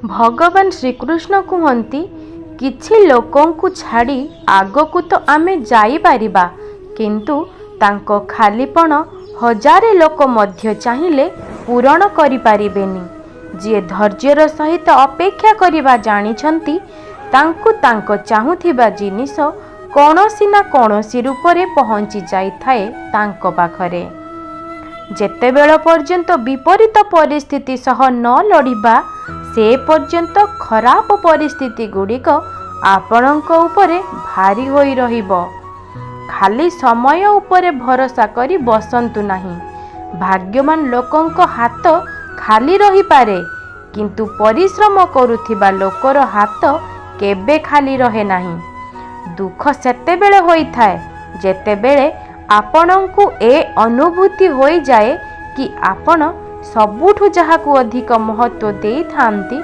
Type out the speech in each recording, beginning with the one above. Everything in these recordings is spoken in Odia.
भगवान श्रीकृष्ण कहती किछि लोकंकु छाड़ी आगकु तो आमे जाई परिबा, किंतु तांको खालीपण हजारे लोक मध्य चाहिए पूरण करि परिबेनी। जे धैर्यर सहित अपेक्षा करिबा जानिछंती तांकु तांको चाहुथिबा जिनिस कौनसी ना कौनसी रूपरे पहुंची जाइथाए तांको पाखरे। जेतेबेल पर्यंत विपरीत परिस्थिति सह न लड़िबा से पर्यंत खराब परिस्थिति गुड़िक आपणक उपरे भारी होई रहिबो। खाली समय उपरे भरोसा करी बसंतु नहीं। भाग्यवान लोकंक हाथ खाली रही पारे, किंतु परिश्रम करुथिबा लोकर हाथ केबे खाली रहे नहीं। दुख सेतेबेले होइथाए जेतेबेले आपणंकु ए अनुभूति होई जाए कि आपण सबुठु जहाकु अधिक महत्व देई थांती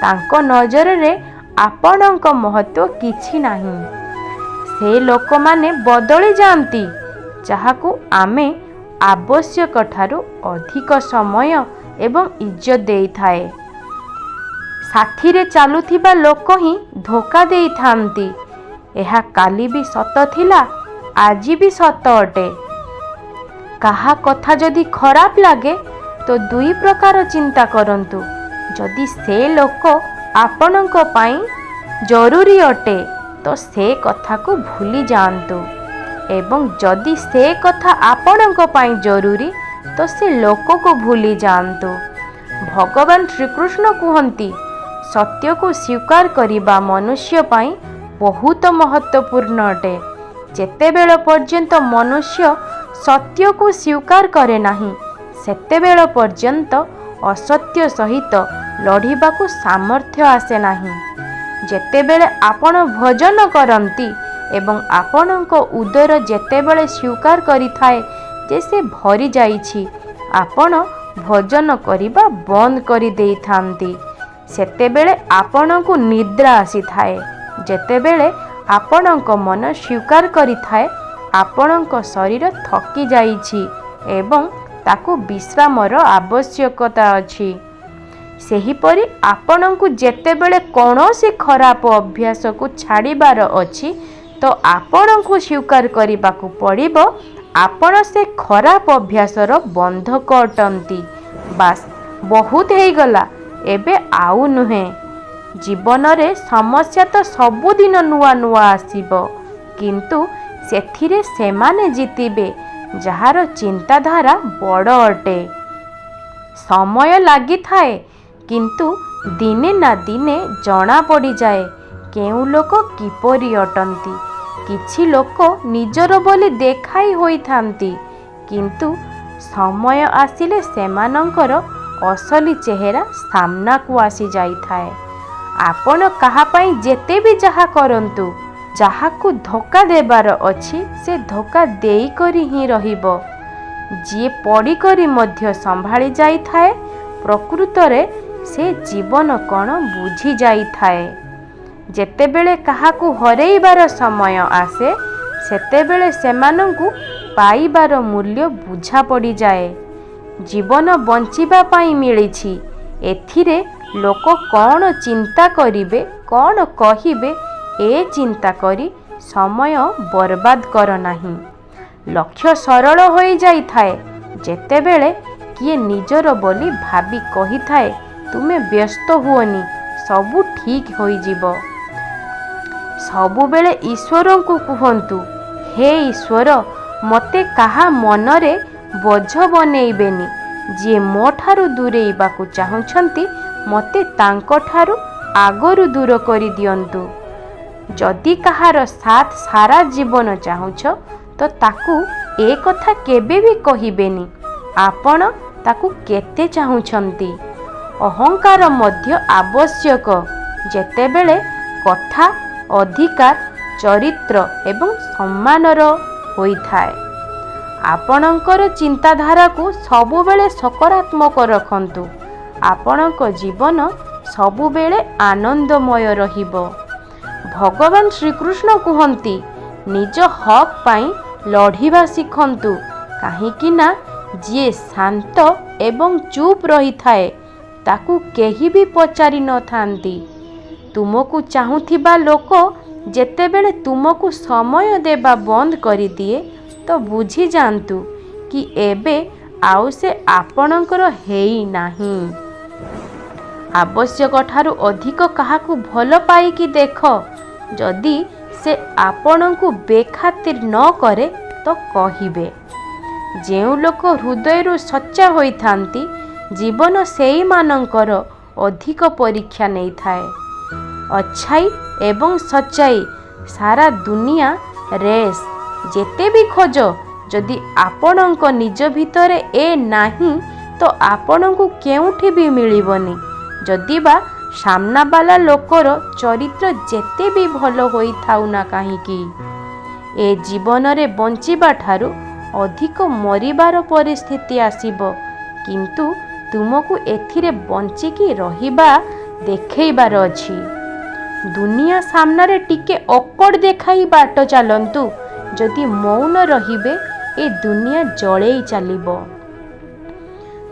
तांको नजर रे आपणंक महत्व किछि नाही। से लोक माने बदली जाती जहाकु आमे आवश्यक ठारू अधिक समय एवं इज्जत देई थाए। साथी रे चालुथिबा लोक ही धोखा देई थांती। एहा काली भी सत थिला, आज भी सत अटे। कहा कथा जदि खराब लागे तो दुई प्रकार चिंता करंतु। जदि से लोक आपणक पाई जरूरी अटे तो से कथा को भूली जाआंतु, एवं जदि से कथा आपणक पाई जरूरी तो से लोक को भूली जाआंतु। भगवान श्रीकृष्ण कहती सत्य को स्वीकार करिबा मनुष्य पाई बहुत महत्वपूर्ण अटे। जेतेबेल पर्यंत मनुष्य सत्य को स्वीकार करे नाही सेतेबेल पर्यंत असत्य सहित लड़िबाकू सामर्थ्य आसे नाही। जेतेबेले आपण भजन करंती एवं आपणक उदर जेतेबेले स्वीकार करिथाए जे से भरी जाइछि, आपण भजन करिबा बंद करि देई थांती। सेतेबेले आपणकू निद्रा आसीथाए। जेतेबेले आपणक मन स्वीकार करिथाए आपणक शरीर थकी जाइछि एवं ताकू विश्रामर आवश्यकता अछि। सेहीपरि आपणकू जेतेबेले कौनसी खराब अभ्यास को छाड़िबार अछि तो आपणकू स्वीकार करिबाकू पड़िबो आपण से खराब अभ्यासर बंधक अटंती। बास बहुत हेगला, एबे आउ नुहे। जीवन रे समस्या तो सबुदिन नुआ नुआ आसीबो, किंतु सेथिरे सेमाने जीतिबे जहार चिंताधारा बड़ अटे। समय लगी थाए, किंतु दिने ना दिने जना पड़ी जाए केउ लोक किपरि अटंती। किछि लोक निजर बोली देखाई होई थांती, किंतु समय आसिले सेमानंकर असली चेहरा सामना को आसी जाई थाए। आपण कहा पाई जेते भी जहा करंतु, जहाकू धोखा देबार अछि से धोखा देई करी ही रहिबो। जे पड़ी करी मध्य संभाली जाई थाए प्रकृत रे से जीवन कौन बुझी जाई थाए। जेतेबेले काहाकू हरेइबार समय आसे सेतेबेले सेमानंकू पाइबार मूल्य बुझा पड़ी जाए। जीवन बंचिबा पाई मिलिछि, एथिरे लोक कौन चिंता करिबे कौन कहिबे ए चिंता करी समय बर्बाद कर नाही। लक्ष्य सरल होई जाई थाए जेतेबेले किए निजर बोली भाबी कही थाए तुमे व्यस्त हुओनी, सबु ठीक होई जिवो। सबुबेले ईश्वर को कहंतु, हे ईश्वर मते कहा मनरे बोझ बनेइबेनी। जे मो ठारू दूरेइबाकू चाहुछंती मते तांको ठारू आगरू दूर करि दियंतु। जदि कहार साथ सारा जीवन चाहुछ तो ताकू ए कथा केबे भी कहिबेनी आपण ताकू केते चाहुछंती। अहंकार मध्य आवश्यक जेतेबेले कथा अधिकार चरित्र एवं सम्मानर होइथाए। आपणकर चिंताधारा को सबुबेले सकारात्मक रखंतु। आपणक जीवन सबुबेले आनंदमय रहिबो। भगवान श्रीकृष्ण कहती निज हक पाई लढ़िबा शिखंतु, काहीकि ना जी शांत एवं चुप रही थाए ତାକୁ କେହି ବି ପଚାରି ନଥାନ୍ତି। ତୁମକୁ ଚାହୁଁଥିବା ଲୋକ ଯେତେବେଳେ ତୁମକୁ ସମୟ ଦେବା ବନ୍ଦ କରିଦିଏ ତ ବୁଝିଯାଆନ୍ତୁ କି ଏବେ ଆଉ ସେ ଆପଣଙ୍କର ହେଇନାହିଁ। ଆବଶ୍ୟକ ଠାରୁ ଅଧିକ କାହାକୁ ଭଲ ପାଇକି ଦେଖ। ଯଦି ସେ ଆପଣଙ୍କୁ ବେଖାତିର ନ କରେ ତ କହିବେ। ଯେଉଁ ଲୋକ ହୃଦୟରୁ ସଚ୍ଚା ହୋଇଥାନ୍ତି ଜୀବନ ସେଇମାନଙ୍କର ଅଧିକ ପରୀକ୍ଷା ନେଇଥାଏ। ଅଚ୍ଛାଇ ଏବଂ ସଚ୍ଚାଇ ସାରା ଦୁନିଆ ରେସ୍। ଯେତେ ବି ଖୋଜ, ଯଦି ଆପଣଙ୍କ ନିଜ ଭିତରେ ଏ ନାହିଁ ତ ଆପଣଙ୍କୁ କେଉଁଠି ବି ମିଳିବନି। ଯଦିବା ସାମ୍ନାବାଲା ଲୋକର ଚରିତ୍ର ଯେତେ ବି ଭଲ ହୋଇଥାଉ ନା କାହିଁକି, ଏ ଜୀବନରେ ବଞ୍ଚିବା ଠାରୁ ଅଧିକ ମରିବାର ପରିସ୍ଥିତି ଆସିବ। କିନ୍ତୁ ତୁମକୁ ଏଥିରେ ବଞ୍ଚିକି ରହିବା ଦେଖେଇବାର ଅଛି। ଦୁନିଆ ସାମ୍ନାରେ ଟିକେ ଅକଡ଼ ଦେଖାଇ ବାଟ ଚାଲନ୍ତୁ। ଯଦି ମୌନ ରହିବେ ଏ ଦୁନିଆ ଜଳେଇ ଚାଲିବ।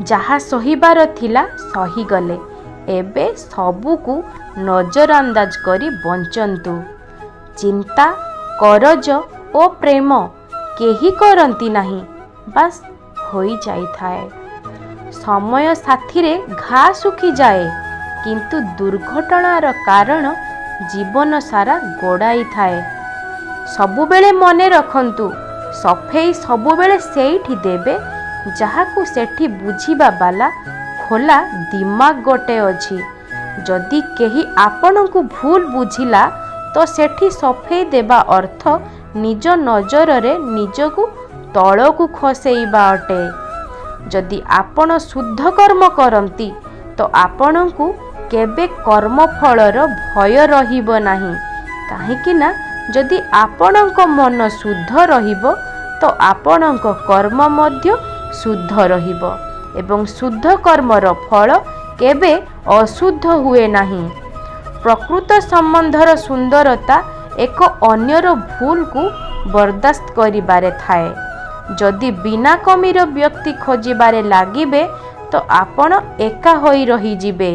ଯାହା ସହିବାର ଥିଲା ସହିଗଲେ। ଏବେ ସବୁକୁ ନଜରଅନ୍ଦାଜ କରି ବଞ୍ଚନ୍ତୁ। ଚିନ୍ତା, କରଜ ଓ ପ୍ରେମ କେହି କରନ୍ତି ନାହିଁ, ବାସ୍ ହୋଇଯାଇଥାଏ। ସମୟ ସାଥିରେ ଘା ଶୁଖିଯାଏ, କିନ୍ତୁ ଦୁର୍ଘଟଣାର କାରଣ ଜୀବନ ସାରା ଗୋଡ଼ାଇଥାଏ। ସବୁବେଳେ ମନେ ରଖନ୍ତୁ, ସଫେଇ ସବୁବେଳେ ସେଇଠି ଦେବେ ଯାହାକୁ ସେଠି ବୁଝିବା ବାଲା ଖୋଲା ଦିମାଗ ଗୋଟେ ଅଛି। ଯଦି କେହି ଆପଣଙ୍କୁ ଭୁଲ ବୁଝିଲା ତ ସେଠି ସଫେଇ ଦେବା ଅର୍ଥ ନିଜ ନଜରରେ ନିଜକୁ ତଳକୁ ଖସେଇବା ଅଟେ। ଯଦି ଆପଣ ଶୁଦ୍ଧ କର୍ମ କରନ୍ତି ତ ଆପଣଙ୍କୁ କେବେ କର୍ମଫଳର ଭୟ ରହିବ ନାହିଁ। କାହିଁକି ନା ଯଦି ଆପଣଙ୍କ ମନ ଶୁଦ୍ଧ ରହିବ ତ ଆପଣଙ୍କ କର୍ମ ମଧ୍ୟ ଶୁଦ୍ଧ ରହିବ ଏବଂ ଶୁଦ୍ଧ କର୍ମର ଫଳ କେବେ ଅଶୁଦ୍ଧ ହୁଏ ନାହିଁ। ପ୍ରକୃତ ସମ୍ବନ୍ଧର ସୁନ୍ଦରତା ଏକ ଅନ୍ୟର ଭୁଲକୁ ବରଦାସ୍ତ କରିବାରେ ଥାଏ। ଯଦି ବିନା କମିର ବ୍ୟକ୍ତି ଖୋଜିବାରେ ଲାଗିବେ ତ ଆପଣ ଏକା ହୋଇ ରହିଯିବେ।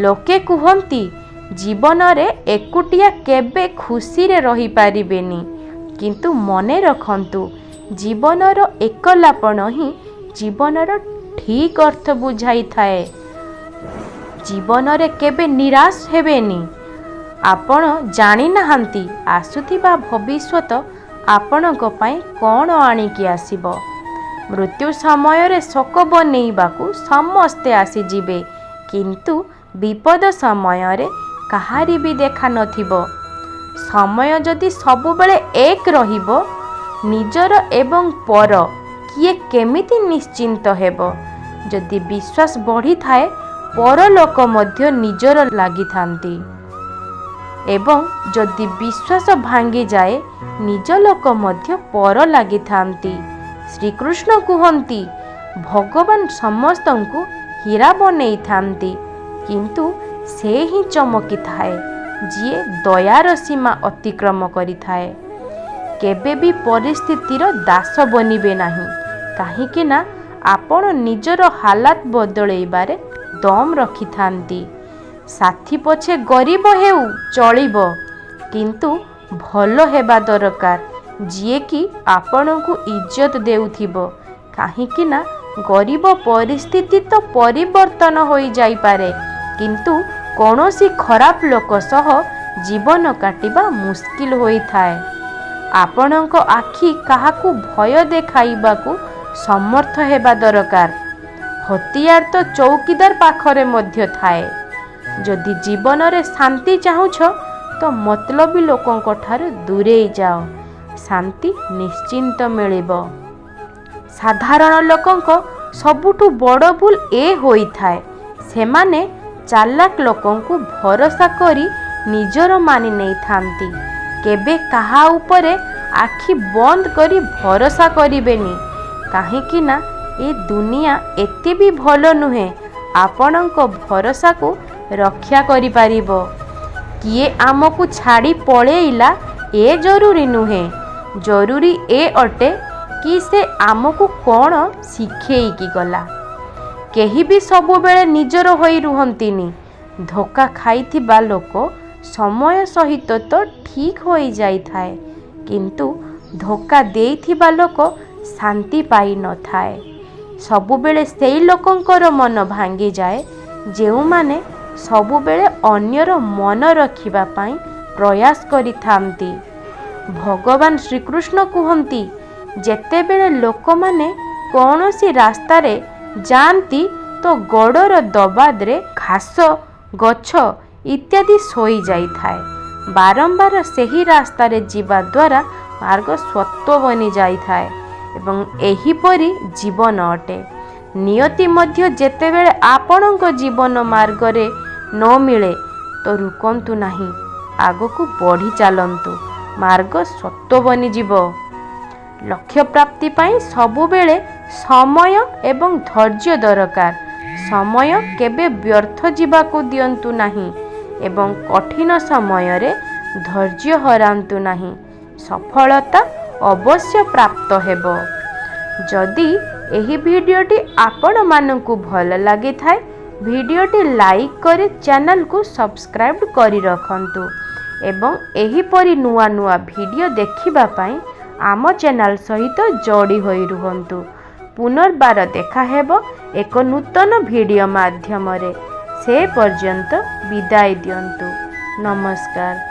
ଲୋକେ କୁହନ୍ତି ଜୀବନରେ ଏକୁଟିଆ କେବେ ଖୁସିରେ ରହିପାରିବେନି, କିନ୍ତୁ ମନେ ରଖନ୍ତୁ ଜୀବନର ଏକଲାପଣ ହିଁ ଜୀବନର ଠିକ୍ ଅର୍ଥ ବୁଝାଇଥାଏ। ଜୀବନରେ କେବେ ନିରାଶ ହେବେନି। ଆପଣ ଜାଣିନାହାନ୍ତି ଆସୁଥିବା ଭବିଷ୍ୟତ ଆପଣଙ୍କ ପାଇଁ କ'ଣ ଆଣିକି ଆସିବ। ମୃତ୍ୟୁ ସମୟରେ ଶୋକ ବନେଇବାକୁ ସମସ୍ତେ ଆସିଯିବେ, କିନ୍ତୁ ବିପଦ ସମୟରେ କାହାରି ବି ଦେଖା ନଥିବ। ସମୟ ଯଦି ସବୁବେଳେ ଏକ ରହିବ, ନିଜର ଏବଂ ପର କିଏ କେମିତି ନିଶ୍ଚିନ୍ତ ହେବ। ଯଦି ବିଶ୍ୱାସ ବଢ଼ିଥାଏ ପରଲୋକ ମଧ୍ୟ ନିଜର ଲାଗିଥାନ୍ତି ଏବଂ ଯଦି ବିଶ୍ୱାସ ଭାଙ୍ଗିଯାଏ ନିଜ ଲୋକ ମଧ୍ୟ ପର ଲାଗିଥାନ୍ତି। ଶ୍ରୀକୃଷ୍ଣ କୁହନ୍ତି ଭଗବାନ ସମସ୍ତଙ୍କୁ ହୀରା ବନେଇଥାନ୍ତି, କିନ୍ତୁ ସେ ହିଁ ଚମକିଥାଏ ଯିଏ ଦୟାର ସୀମା ଅତିକ୍ରମ କରିଥାଏ। କେବେ ବି ପରିସ୍ଥିତିର ଦାସ ବନିବେ ନାହିଁ, କାହିଁକି ନା ଆପଣ ନିଜର ହାଲାତ ବଦଳେଇବାରେ ଦମ୍ ରଖିଥାନ୍ତି। ସାଥୀ ପଛେ ଗରିବ ହେଉ ଚଳିବ, କିନ୍ତୁ ଭଲ ହେବା ଦରକାର, ଯିଏକି ଆପଣଙ୍କୁ ଇଜ୍ଜତ ଦେଉଥିବ। କାହିଁକି ନା ଗରିବ ପରିସ୍ଥିତି ତ ପରିବର୍ତ୍ତନ ହୋଇଯାଇପାରେ, କିନ୍ତୁ କୌଣସି ଖରାପ ଲୋକ ସହ ଜୀବନ କାଟିବା ମୁସ୍କିଲ ହୋଇଥାଏ। ଆପଣଙ୍କ ଆଖି କାହାକୁ ଭୟ ଦେଖାଇବାକୁ ସମର୍ଥ ହେବା ଦରକାର। ହତିଆର ତ ଚୌକିଦାର ପାଖରେ ମଧ୍ୟ ଥାଏ। ଯଦି ଜୀବନରେ ଶାନ୍ତି ଚାହୁଁଛ ତ ମତଲବୀ ଲୋକଙ୍କ ଠାରୁ ଦୂରେଇ ଯାଅ, ଶାନ୍ତି ନିଶ୍ଚିନ୍ତ ମିଳିବ। ସାଧାରଣ ଲୋକଙ୍କ ସବୁଠୁ ବଡ଼ ଭୁଲ ଏ ହୋଇଥାଏ, ସେମାନେ ଚାଲାକ ଲୋକଙ୍କୁ ଭରସା କରି ନିଜର ମାନି ନେଇଥାନ୍ତି। କେବେ କାହା ଉପରେ ଆଖି ବନ୍ଦ କରି ଭରସା କରିବେନି, କାହିଁକି ନା ଏ ଦୁନିଆ ଏତେ ବି ଭଲ ନୁହେଁ ଆପଣଙ୍କ ଭରସାକୁ ରକ୍ଷା କରିପାରିବ। କିଏ ଆମକୁ ଛାଡ଼ି ପଳେଇଲା ଏ ଜରୁରୀ ନୁହେଁ, ଜରୁରୀ ଏ ଅଟେ କି ସେ ଆମକୁ କ'ଣ ଶିଖେଇକି ଗଲା। କେହି ବି ସବୁବେଳେ ନିଜର ହୋଇ ରୁହନ୍ତିନି। ଧୋକା ଖାଇଥିବା ଲୋକ ସମୟ ସହିତ ତ ଠିକ୍ ହୋଇଯାଇଥାଏ, କିନ୍ତୁ ଧୋକା ଦେଇଥିବା ଲୋକ ଶାନ୍ତି ପାଇନଥାଏ। ସବୁବେଳେ ସେଇ ଲୋକଙ୍କର ମନ ଭାଙ୍ଗିଯାଏ ଯେଉଁମାନେ ସବୁବେଳେ ଅନ୍ୟର ମନ ରଖିବା ପାଇଁ ପ୍ରୟାସ କରିଥାନ୍ତି। ଭଗବାନ ଶ୍ରୀକୃଷ୍ଣ କୁହନ୍ତି, ଯେତେବେଳେ ଲୋକମାନେ କୌଣସି ରାସ୍ତାରେ ଯାଆନ୍ତି ତ ଗୋଡ଼ର ଦବାଦରେ ଘାସ, ଗଛ ଇତ୍ୟାଦି ଶୋଇଯାଇଥାଏ। ବାରମ୍ବାର ସେହି ରାସ୍ତାରେ ଯିବା ଦ୍ୱାରା ମାର୍ଗ ସ୍ୱତ୍ୱ ବନିଯାଇଥାଏ ଏବଂ ଏହିପରି ଜୀବନ ଅଟେ। ନିୟତି ମଧ୍ୟ ଯେତେବେଳେ ଆପଣଙ୍କ ଜୀବନ ମାର୍ଗରେ ନ ମିଳେ ତ ରୁକନ୍ତୁ ନାହିଁ, ଆଗକୁ ବଢ଼ି ଚାଲନ୍ତୁ, ମାର୍ଗ ସ୍ୱତ୍ୱ ବନିଯିବ। ଲକ୍ଷ୍ୟ ପ୍ରାପ୍ତି ପାଇଁ ସବୁବେଳେ ସମୟ ଏବଂ ଧୈର୍ଯ୍ୟ ଦରକାର। ସମୟ କେବେ ବ୍ୟର୍ଥ ଯିବାକୁ ଦିଅନ୍ତୁ ନାହିଁ ଏବଂ କଠିନ ସମୟରେ ଧୈର୍ଯ୍ୟ ହରାନ୍ତୁ ନାହିଁ। ସଫଳତା ଅବଶ୍ୟ ପ୍ରାପ୍ତ ହେବ। ଯଦି ଏହି ଭିଡ଼ିଓଟି ଆପଣମାନଙ୍କୁ ଭଲ ଲାଗିଥାଏ, ଭିଡ଼ିଓଟି ଲାଇକ୍ କରି ଚ୍ୟାନେଲକୁ ସବସ୍କ୍ରାଇବ୍ କରି ରଖନ୍ତୁ ଏବଂ ଏହିପରି ନୂଆ ନୂଆ ଭିଡ଼ିଓ ଦେଖିବା ପାଇଁ ଆମ ଚ୍ୟାନେଲ ସହିତ ଯୋଡ଼ି ହୋଇ ରୁହନ୍ତୁ। ପୁନର୍ବାର ଦେଖା ହେବ ଏକ ନୂତନ ଭିଡ଼ିଓ ମାଧ୍ୟମରେ। ସେ ପର୍ଯ୍ୟନ୍ତ ବିଦାୟ ଦିଅନ୍ତୁ। ନମସ୍କାର।